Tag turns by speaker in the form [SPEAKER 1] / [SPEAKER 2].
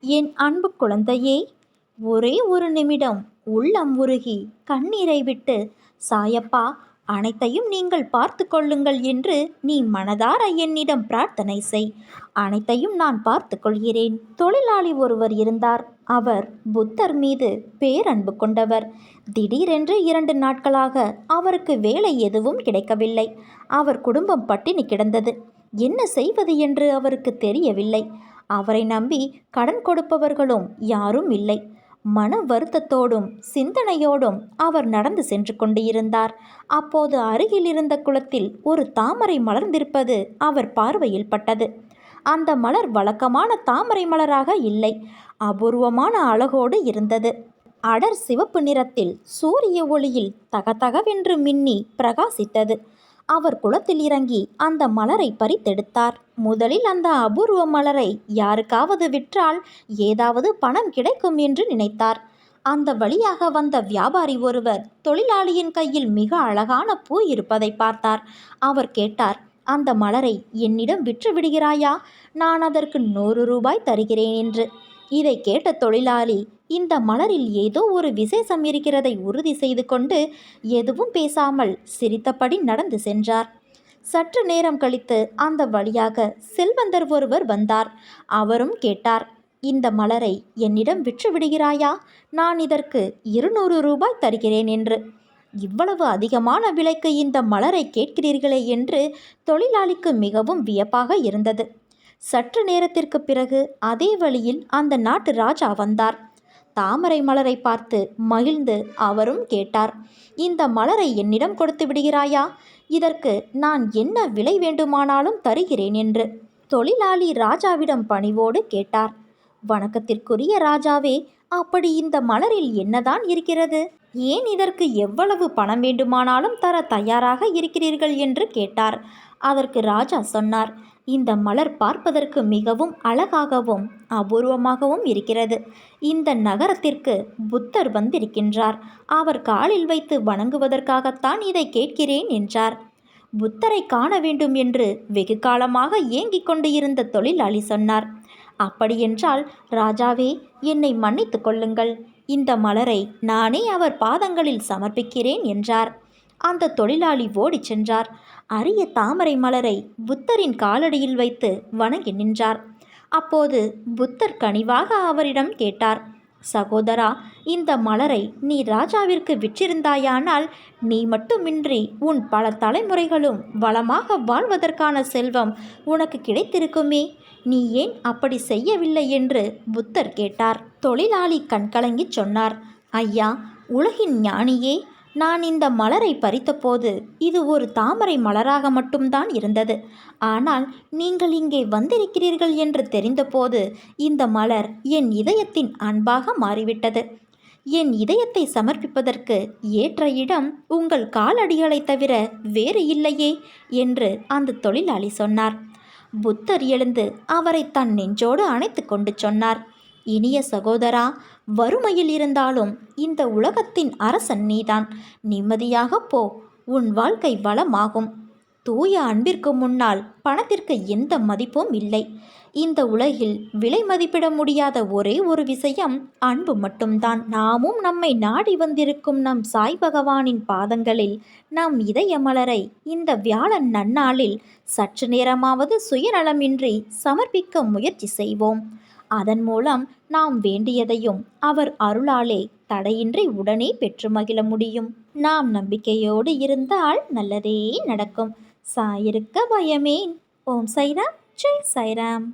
[SPEAKER 1] என் அன்பு குழந்தையே, ஒரே ஒரு நிமிடம் உள்ளம் உருகி கண்ணீரை விட்டு, சாயப்பா, அனைத்தையும் நீங்கள் பார்த்து கொள்ளுங்கள் என்று நீ மனதார என்னிடம் பிரார்த்தனை செய். அனைத்தையும் நான் பார்த்து கொள்கிறேன். தொழிலாளி ஒருவர் இருந்தார். அவர் புத்தர் மீது பேரன்பு கொண்டவர். திடீரென்று 2 நாட்களாக அவருக்கு வேலை எதுவும் கிடைக்கவில்லை. அவர் குடும்பம் பட்டினி கிடந்தது. என்ன செய்வது என்று அவருக்கு தெரியவில்லை. அவரை நம்பி கடன் கொடுப்பவர்களும் யாரும் இல்லை. மன வருத்தத்தோடும் சிந்தனையோடும் அவர் நடந்து சென்று கொண்டு இருந்தார். அப்போது அருகில் இருந்த குளத்தில் ஒரு தாமரை மலர்ந்திருப்பது அவர் பார்வையில் பட்டது. அந்த மலர் வழக்கமான தாமரை மலராக இல்லை, அபூர்வமான அழகோடு இருந்தது. அடர் சிவப்பு நிறத்தில் சூரிய ஒளியில் தகதகவென்று மின்னி பிரகாசித்தது. அவர் குளத்தில் இறங்கி அந்த மலரை பறித்தெடுத்தார். முதலில் அந்த அபூர்வ மலரை யாருக்காவது விற்றால் ஏதாவது பணம் கிடைக்கும் என்று நினைத்தார். அந்த வழியாக வந்த வியாபாரி ஒருவர் தொழிலாளியின் கையில் மிக அழகான பூ இருப்பதை பார்த்தார். அவர் கேட்டார், அந்த மலரை என்னிடம் விற்று விடுகிறாயா? நான் அதற்கு 100 ரூபாய் தருகிறேன் என்று. இதை கேட்ட தொழிலாளி, இந்த மலரில் ஏதோ ஒரு விசேஷம் இருக்கிறதை உறுதி செய்து கொண்டு எதுவும் பேசாமல் சிரித்தபடி நடந்து சென்றார். சற்று நேரம் கழித்து அந்த வழியாக செல்வந்தர் ஒருவர் வந்தார். அவரும் கேட்டார், இந்த மலரை என்னிடம் விற்று விடுகிறாயா? நான் இதற்கு 200 ரூபாய் தருகிறேன் என்று. இவ்வளவு அதிகமான விலைக்கு இந்த மலரை கேட்கிறீர்களே என்று தொழிலாளிக்கு மிகவும் வியப்பாக இருந்தது. சற்று நேரத்திற்கு பிறகு அதே வழியில் அந்த நாட்டு ராஜா வந்தார். தாமரை மலரை பார்த்து மகிழ்ந்து அவரும் கேட்டார், இந்த மலரை என்னிடம் கொடுத்து விடுகிறாயா? இதற்கு நான் என்ன விலை வேண்டுமானாலும் தருகிறேன் என்று. தொழிலாளி ராஜாவிடம் பணிவோடு கேட்டார், வணக்கத்திற்குரிய ராஜாவே, அப்படி இந்த மலரில் என்னதான் இருக்கிறது? ஏன் இதற்கு எவ்வளவு பணம் வேண்டுமானாலும் தர தயாராக இருக்கிறீர்கள் என்று கேட்டார். அதற்கு ராஜா சொன்னார், இந்த மலர் பார்ப்பதற்கு மிகவும் அழகாகவும் அபூர்வமாகவும் இருக்கிறது. இந்த நகரத்திற்கு புத்தர் வந்திருக்கின்றார். அவர் காலில் வைத்து வணங்குவதற்காகத்தான் இதை கேட்கிறேன் என்றார். புத்தரை காண வேண்டும் என்று வெகு காலமாக ஏங்கிக் கொண்டு இருந்த தொழிலாளி சொன்னார், அப்படியென்றால் ராஜாவே, என்னை மன்னித்து கொள்ளுங்கள். இந்த மலரை நானே அவர் பாதங்களில் சமர்ப்பிக்கிறேன் என்றார். அந்த தொழிலாளி ஓடிச் சென்றார். அரிய தாமரை மலரை புத்தரின் காலடியில் வைத்து வணங்கி நின்றார். அப்போது புத்தர் கனிவாக அவரிடம் கேட்டார், சகோதரா, இந்த மலரை நீ ராஜாவிற்கு விற்றிருந்தாயானால் நீ மட்டுமின்றி உன் பல தலைமுறைகளும் வளமாக வாழ்வதற்கான செல்வம் உனக்கு கிடைத்திருக்குமே. நீ ஏன் அப்படி செய்யவில்லை என்று புத்தர் கேட்டார். தொழிலாளி கண்கலங்கி சொன்னார், ஐயா, உலகின் ஞானியே, நான் இந்த மலரை பறித்தபோது இது ஒரு தாமரை மலராக மட்டும்தான் இருந்தது. ஆனால் நீங்கள் இங்கே வந்திருக்கிறீர்கள் என்று தெரிந்தபோது இந்த மலர் என் இதயத்தின் அன்பாக மாறிவிட்டது. என் இதயத்தை சமர்ப்பிப்பதற்கு ஏற்ற இடம் உங்கள் காலடிகளை தவிர வேறு இல்லையே என்று அந்த தொழிலாளி சொன்னார். புத்தர் எழுந்து அவரை தன் நெஞ்சோடு அணைத்து கொண்டு சொன்னார், இனிய சகோதரா, வறுமையில் இருந்தாலும் இந்த உலகத்தின் அரசன் நீதான். நிம்மதியாக போ, உன் வாழ்க்கை வளமாகும். தூய அன்பிற்கு முன்னால் பணத்திற்கு எந்த மதிப்பும் இல்லை. இந்த உலகில் விலை மதிப்பிட முடியாத ஒரே ஒரு விஷயம் அன்பு மட்டும்தான். நாமும் நம்மை நாடி வந்திருக்கும் நம் சாய் பகவானின் பாதங்களில் நம் இதய மலரை இந்த வியாழன் நன்னாளில் சற்று நேரமாவது சுயநலமின்றி சமர்ப்பிக்க முயற்சி செய்வோம். அதன் மூலம் நாம் வேண்டியதையும் அவர் அருளாலே தடையின்றி உடனே பெற்று மகிழ முடியும். நாம் நம்பிக்கையோடு இருந்தால் நல்லதே நடக்கும். சாயிருக்க பயமேன். ஓம் சாய்ராம், ஜெய் சாய்ராம்.